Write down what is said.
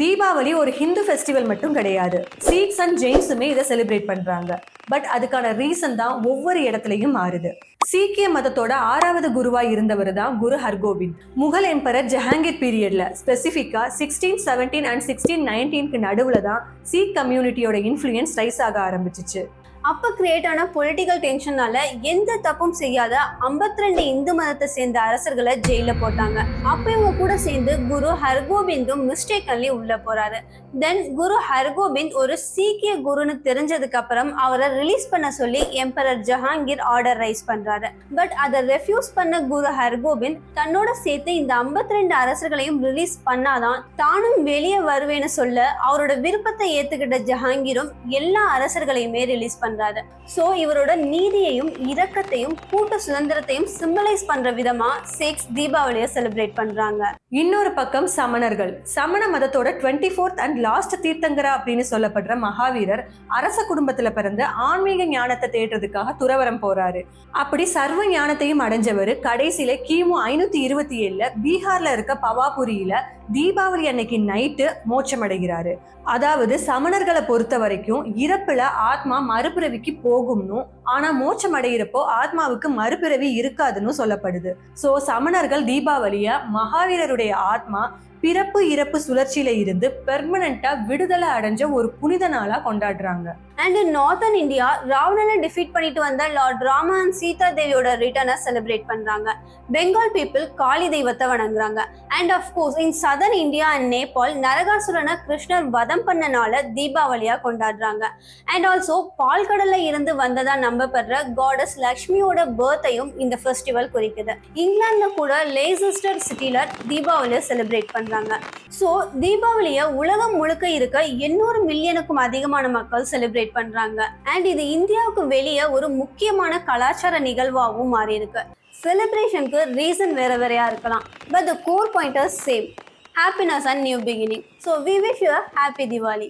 தீபாவளி ஒரு ஹிந்து ஃபெஸ்டிவல் மட்டும் கிடையாது. சீக்ஸ் அண்ட் ஜெயின்ஸுமே இதை செலிப்ரேட் பண்றாங்க. பட் அதுக்கான ரீசன் தான் ஒவ்வொரு இடத்துலயும் மாறுது. சீக்கிய மதத்தோட 6வது குருவா இருந்தவர் தான் குரு ஹர்கோபிந்த். முகல் எம்பரர் ஜஹாங்கீர் பீரியட்ல ஸ்பெசிஃபிக்கா 1617 அண்ட் 1619க்கு நடுவுல தான் சீக் கம்யூனிட்டியோட இன்ஃப்ளூயன்ஸ் ரைஸ் ஆக ஆரம்பிச்சிச்சு. அப்ப கிரியேட் ஆன பொலிட்டிக்கல் டென்ஷனால எந்த தப்பும் செய்யாத 52 இந்து மதத்தை சேர்ந்த அரசர்களை ஜெயில போட்டாங்க. அப்ப இவங்க கூட சேர்ந்து குரு ஹர்கோபிந்தும் மிஸ்டேக்கன்லி உள்ள போறாரு. தென் குரு ஹர்கோபிந்த் ஒரு சீக்கிய குருன்னு தெரிஞ்சதுக்கு அப்புறம் அவரை ரிலீஸ் பண்ண சொல்லி எம்பரர் ஜஹாங்கீர் ஆர்டர் ரைஸ் பண்றாரு. பட் அதை ரெஃப்யூஸ் பண்ண குரு ஹர்கோபிந்த் தன்னோட சேர்த்து இந்த 52 அரசர்களையும் ரிலீஸ் பண்ணாதான் தானும் வெளியே வருவேன்னு சொல்ல அவரோட விருப்பத்தை ஏத்துக்கிட்ட ஜஹாங்கீரும் எல்லா அரசர்களையுமே ரிலீஸ் பண்றாரு. சோ இவரோட நீதியையும் இரக்கத்தையும் கூட்ட சுதந்திரத்தையும் சிம்பலைஸ் பண்ற விதமா சிக்ஸ் தீபாவளியை செலிப்ரேட் பண்றாங்க. இன்னொரு பக்கம் சமணர்கள். சமண மதத்தோட 24th அண்ட் லாஸ்ட் தீர்த்தங்கரா அப்படின்னு சொல்லப்படுற மகாவீரர் அரச குடும்பத்துல பிறந்து ஆன்மீக ஞானத்தை தேடுறதுக்காக துறவரம் போறாரு. அப்படி சர்வ ஞானத்தையும் அடைஞ்சவர் கடைசியில கிமு 527ல பீகார்ல இருக்க பவாபுரியில தீபாவளி அன்னைக்கு நைட்டு மோட்சம் அடைகிறாரு. அதாவது சமணர்களை பொறுத்த வரைக்கும் இறப்புல ஆத்மா மறுபிறவிக்கு போகும்னு, ஆனா மோட்சம் அடைகிறப்போ ஆத்மாவுக்கு மறுபிறவி இருக்காதுன்னு சொல்லப்படுது. சோ சமணர்கள் தீபாவளிய மகாவீரருடைய ஆத்மா பிறப்பு இறப்பு சுழற்சியில இருந்து பெர்மனண்டா விடுதலை அடைஞ்ச ஒரு புனித நாளா கொண்டாடுறாங்க. அண்ட் இன் நார்த்தன் இந்தியா ராவணனை டிஃபீட் பண்ணிட்டு வந்த லார்ட் ராமா அண்ட் சீதா தேவியோட ரிட்டர்னை செலிப்ரேட் பண்றாங்க. பெங்கால் பீப்புள் காளி தெய்வத்தை வணங்குறாங்க. And of course in southern India and Nepal நரகாசுரனை கிருஷ்ணர் வதம் பண்ணனால தீபாவளியா கொண்டாடுறாங்க. அண்ட் ஆல்சோ பால்கடல்ல இருந்து வந்ததா நம்பப்படுற காடஸ் லக்ஷ்மியோட பர்த்தையும் இந்த ஃபெஸ்டிவல் குறிக்குது. இங்கிலாந்துல கூட லேசஸ்டர் சிட்டில தீபாவளியை செலிப்ரேட் பண்றாங்க. சோ தீபாவளியை உலகம் முழுக்க இருக்க 800 மில்லியனுக்கும் அதிகமான மக்கள் செலிப்ரேட் பண்றாங்க. அண்ட் இது இந்தியாவுக்கு வெளியே ஒரு முக்கியமான கலாச்சார நிகழ்வாகவும் மாறி இருக்கு. செலிப்ரேஷனுக்கு ரீசன் வேற வேறையா இருக்கலாம், but the core point is same, happiness and new beginning. So we wish you a happy Diwali.